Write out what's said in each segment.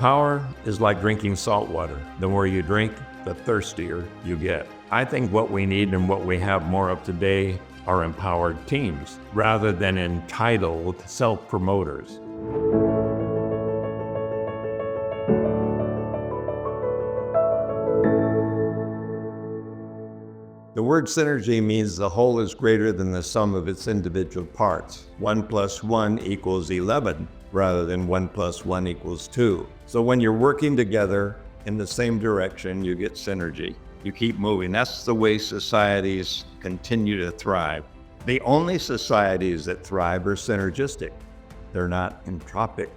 Power is like drinking salt water. The more you drink, the thirstier you get. I think what we need and what we have more of today are empowered teams rather than entitled self-promoters. The word synergy means the whole is greater than the sum of its individual parts. 1 + 1 = 11, rather than 1 + 1 = 2. So when you're working together in the same direction, you get synergy. You keep moving. That's the way societies continue to thrive. The only societies that thrive are synergistic. They're not entropic.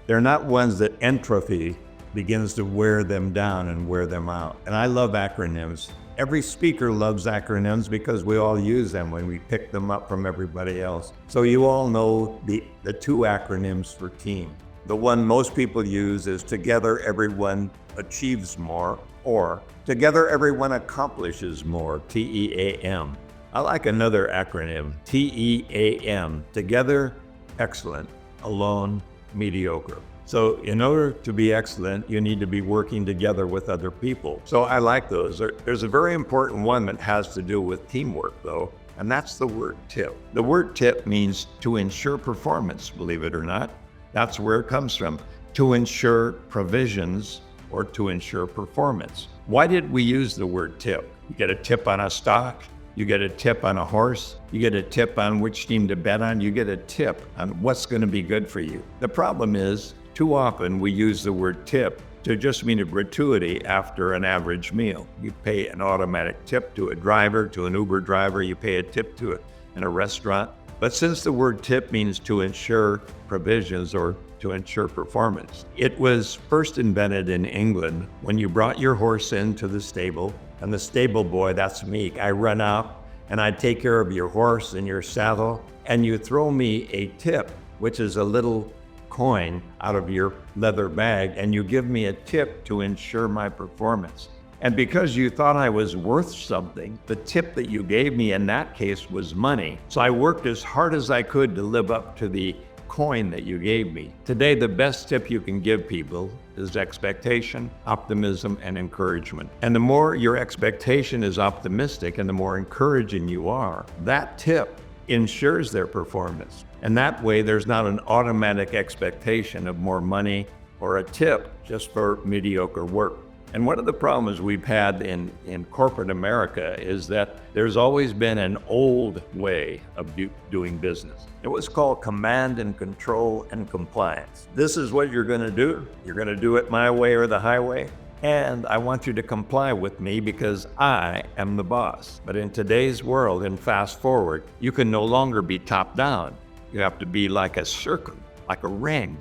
They're not ones that entropy begins to wear them down and wear them out. And I love acronyms. Every speaker loves acronyms because we all use them when we pick them up from everybody else. So you all know the two acronyms for team. The one most people use is together everyone achieves more, or together everyone accomplishes more, TEAM. I like another acronym, TEAM, together excellent, alone mediocre. So in order to be excellent, you need to be working together with other people. So I like those. There's a very important one that has to do with teamwork though, and that's the word tip. The word tip means to ensure performance, believe it or not. That's where it comes from, to ensure provisions or to ensure performance. Why did we use the word tip? You get a tip on a stock, you get a tip on a horse, you get a tip on which team to bet on, you get a tip on what's going to be good for you. The problem is, too often we use the word tip to just mean a gratuity after an average meal. You pay an automatic tip to a driver, to an Uber driver, you pay a tip in a restaurant. But since the word tip means to ensure provisions or to ensure performance, it was first invented in England when you brought your horse into the stable, and the stable boy, that's me, I run out and I take care of your horse and your saddle, and you throw me a tip, which is a little coin out of your leather bag, and you give me a tip to ensure my performance. And because you thought I was worth something, the tip that you gave me in that case was money. So I worked as hard as I could to live up to the coin that you gave me. Today, the best tip you can give people is expectation, optimism, and encouragement. And the more your expectation is optimistic and the more encouraging you are, that tip ensures their performance. And that way, there's not an automatic expectation of more money or a tip just for mediocre work. And one of the problems we've had in corporate America is that there's always been an old way of doing business. It was called command and control and compliance. This is what you're going to do. You're going to do it my way or the highway. And I want you to comply with me because I am the boss. But in today's world, and fast forward, you can no longer be top down. You have to be like a circle, like a ring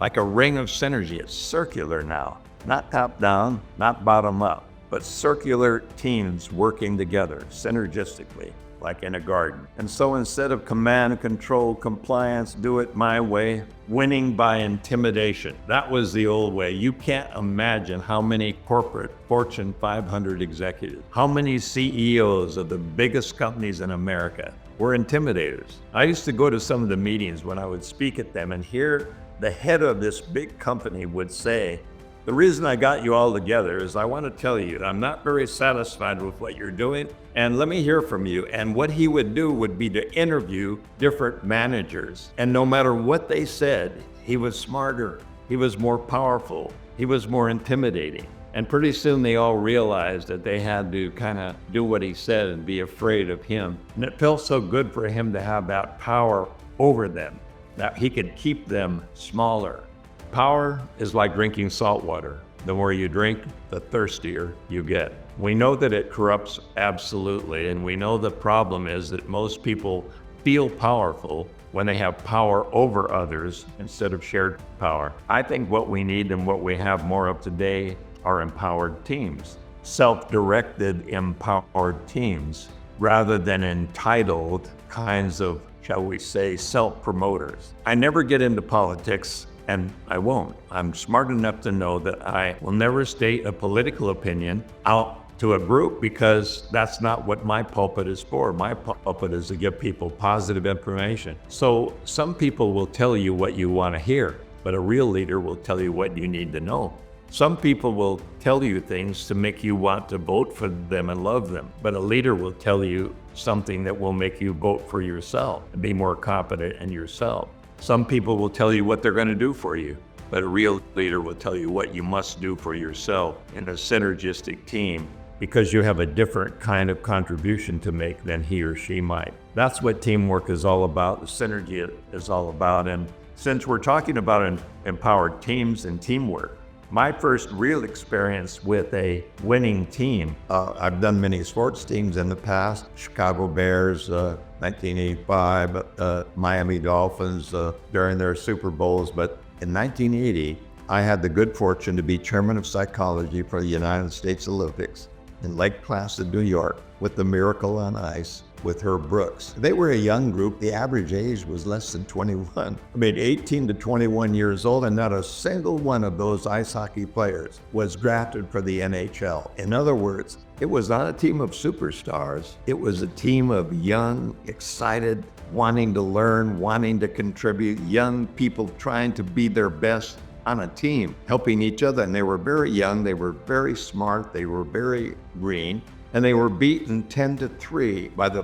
of synergy. It's circular now, not top down, not bottom up, but circular teams working together synergistically, like in a garden. And so instead of command, control, compliance, do it my way, winning by intimidation. That was the old way. You can't imagine how many corporate Fortune 500 executives, how many CEOs of the biggest companies in America were intimidators. I used to go to some of the meetings when I would speak at them and hear the head of this big company would say, the reason I got you all together is I want to tell you I'm not very satisfied with what you're doing, and let me hear from you. And what he would do would be to interview different managers. And no matter what they said, he was smarter, he was more powerful, he was more intimidating. And pretty soon they all realized that they had to kind of do what he said and be afraid of him. And it felt so good for him to have that power over them, that he could keep them smaller. Power is like drinking salt water. The more you drink, the thirstier you get. We know that it corrupts absolutely, and we know the problem is that most people feel powerful when they have power over others instead of shared power. I think what we need and what we have more of today are empowered teams, self-directed empowered teams, rather than entitled kinds of, shall we say, self-promoters. I never get into politics, and I won't. I'm smart enough to know that I will never state a political opinion out to a group because that's not what my pulpit is for. My pulpit is to give people positive information. So some people will tell you what you want to hear, but a real leader will tell you what you need to know. Some people will tell you things to make you want to vote for them and love them, but a leader will tell you something that will make you vote for yourself and be more confident in yourself. Some people will tell you what they're going to do for you, but a real leader will tell you what you must do for yourself in a synergistic team, because you have a different kind of contribution to make than he or she might. That's what teamwork is all about, the synergy is all about. And since we're talking about empowered teams and teamwork, my first real experience with a winning team, I've done many sports teams in the past, Chicago Bears, 1985, Miami Dolphins during their Super Bowls. But in 1980, I had the good fortune to be chairman of psychology for the United States Olympics in Lake Placid, New York, with the Miracle on Ice with Herb Brooks. They were a young group. The average age was less than 21. 18 to 21 years old, and not a single one of those ice hockey players was drafted for the NHL. In other words, it was not a team of superstars. It was a team of young, excited, wanting to learn, wanting to contribute, young people trying to be their best on a team, helping each other. And they were very young, they were very smart, they were very green, and they were beaten 10-3 by the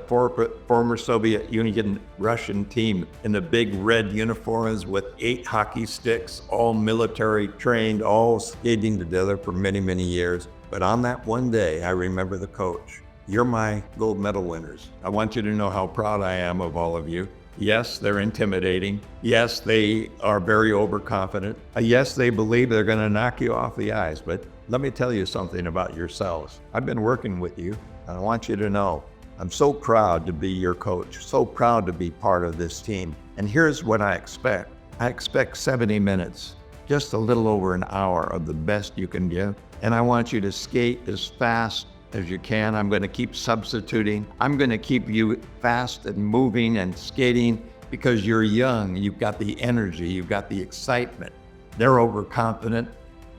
former Soviet Union Russian team in the big red uniforms with 8 hockey sticks, all military trained, all skating together for many, many years. But on that one day, I remember the coach. You're my gold medal winners. I want you to know how proud I am of all of you. Yes, they're intimidating. Yes, they are very overconfident. Yes, they believe they're going to knock you off the ice. But let me tell you something about yourselves. I've been working with you, and I want you to know I'm so proud to be your coach, so proud to be part of this team. And here's what I expect. I expect 70 minutes, just a little over an hour of the best you can give. And I want you to skate as fast as you can. I'm going to keep substituting. I'm going to keep you fast and moving and skating because you're young. You've got the energy. You've got the excitement. They're overconfident,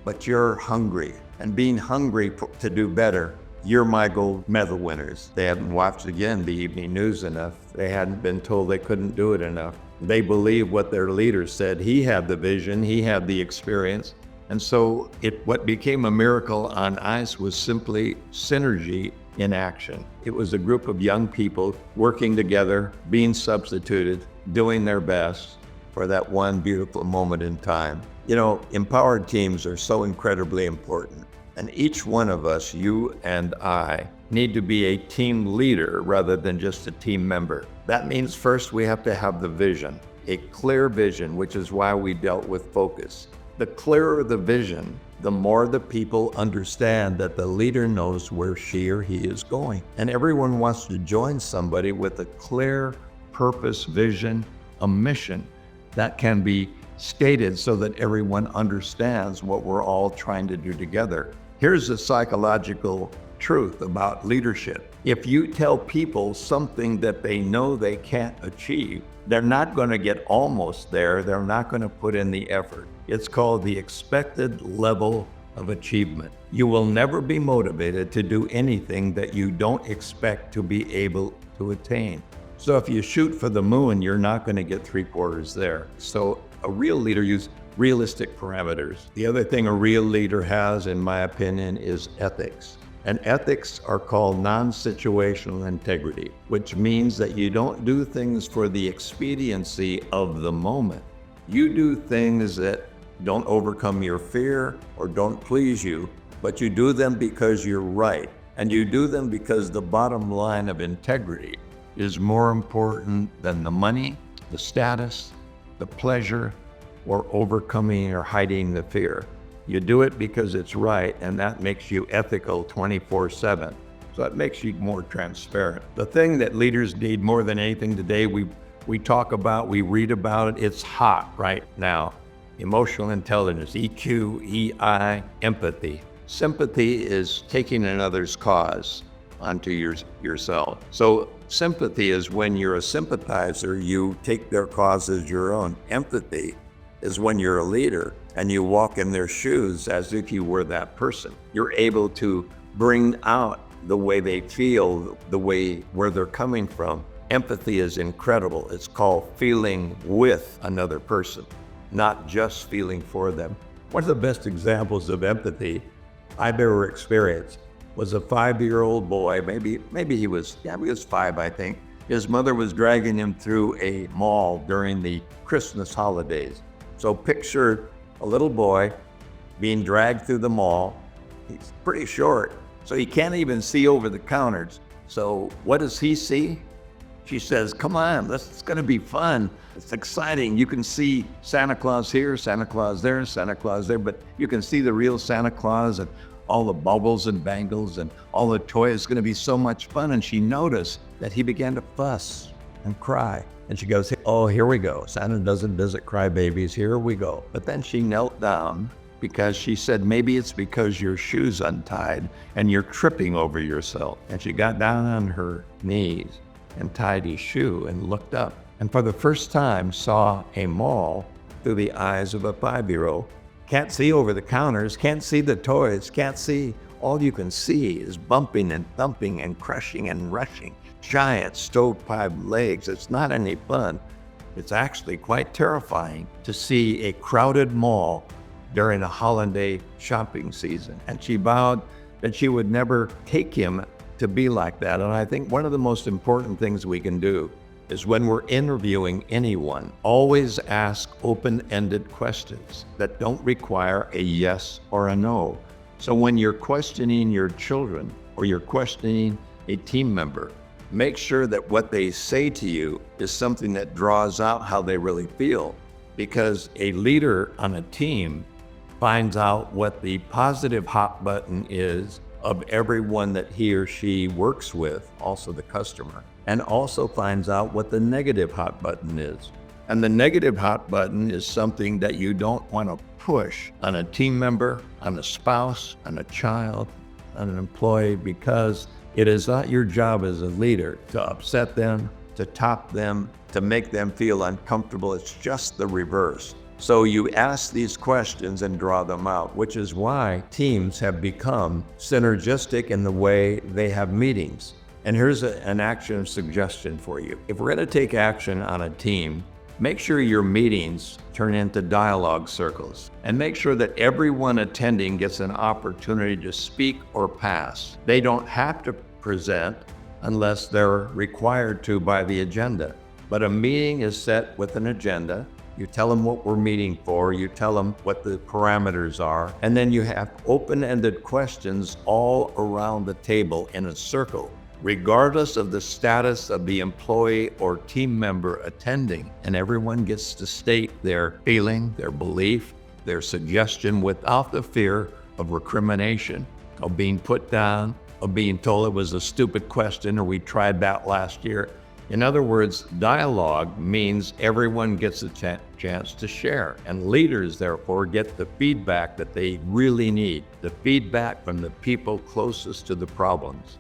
but you're hungry. And being hungry to do better, you're my gold medal winners. They haven't watched, again, the evening news enough. They hadn't been told they couldn't do it enough. They believed what their leader said. He had the vision. He had the experience. And so what became a miracle on ice was simply synergy in action. It was a group of young people working together, being substituted, doing their best for that one beautiful moment in time. You know, empowered teams are so incredibly important. And each one of us, you and I, need to be a team leader rather than just a team member. That means first we have to have the vision, a clear vision, which is why we dealt with focus. The clearer the vision, the more the people understand that the leader knows where she or he is going. And everyone wants to join somebody with a clear purpose, vision, a mission that can be stated so that everyone understands what we're all trying to do together. Here's the psychological truth about leadership. If you tell people something that they know they can't achieve, they're not going to get almost there. They're not going to put in the effort. It's called the expected level of achievement. You will never be motivated to do anything that you don't expect to be able to attain. So if you shoot for the moon, you're not going to get 3/4 there. So a real leader uses realistic parameters. The other thing a real leader has, in my opinion, is ethics. And ethics are called non-situational integrity, which means that you don't do things for the expediency of the moment. You do things that don't overcome your fear or don't please you, but you do them because you're right. And you do them because the bottom line of integrity is more important than the money, the status, the pleasure, or overcoming or hiding the fear. You do it because it's right, and that makes you ethical 24/7. So it makes you more transparent. The thing that leaders need more than anything today, we talk about, we read about it, it's hot right now. Emotional intelligence, EQ, EI, empathy. Sympathy is taking another's cause onto yourself. So sympathy is when you're a sympathizer, you take their cause as your own. Empathy is when you're a leader and you walk in their shoes as if you were that person. You're able to bring out the way they feel, where they're coming from. Empathy is incredible. It's called feeling with another person. not just feeling for them. One of the best examples of empathy I've ever experienced was a 5-year-old boy, maybe he was 5, I think. His mother was dragging him through a mall during the Christmas holidays. So picture a little boy being dragged through the mall. He's pretty short, so he can't even see over the counters. So what does he see? She says, come on, it's gonna be fun. It's exciting. You can see Santa Claus here, Santa Claus there, Santa Claus there, but you can see the real Santa Claus and all the baubles and bangles and all the toys. It's gonna be so much fun. And she noticed that he began to fuss and cry. And she goes, oh, here we go. Santa doesn't visit crybabies, here we go. But then she knelt down because she said, maybe it's because your shoe's untied and you're tripping over yourself. And she got down on her knees and tied his shoe and looked up. And for the first time saw a mall through the eyes of a 5-year-old. Can't see over the counters, can't see the toys, can't see. All you can see is bumping and thumping and crushing and rushing. Giant stovepipe legs. It's not any fun. It's actually quite terrifying to see a crowded mall during a holiday shopping season. And she vowed that she would never take him to be like that. And I think one of the most important things we can do is when we're interviewing anyone, always ask open-ended questions that don't require a yes or a no. So when you're questioning your children or you're questioning a team member, make sure that what they say to you is something that draws out how they really feel. Because a leader on a team finds out what the positive hot button is of everyone that he or she works with, also the customer, and also finds out what the negative hot button is. And the negative hot button is something that you don't want to push on a team member, on a spouse, on a child, on an employee, because it is not your job as a leader to upset them, to top them, to make them feel uncomfortable. It's just the reverse. So you ask these questions and draw them out, which is why teams have become synergistic in the way they have meetings. And here's an action suggestion for you. If we're going to take action on a team, make sure your meetings turn into dialogue circles, and make sure that everyone attending gets an opportunity to speak or pass. They don't have to present unless they're required to by the agenda. But a meeting is set with an agenda. You tell them what we're meeting for, you tell them what the parameters are, and then you have open-ended questions all around the table in a circle, regardless of the status of the employee or team member attending. And everyone gets to state their feeling, their belief, their suggestion without the fear of recrimination, of being put down, of being told it was a stupid question or we tried that last year. In other words, dialogue means everyone gets a chance to share, and leaders therefore get the feedback that they really need, the feedback from the people closest to the problems.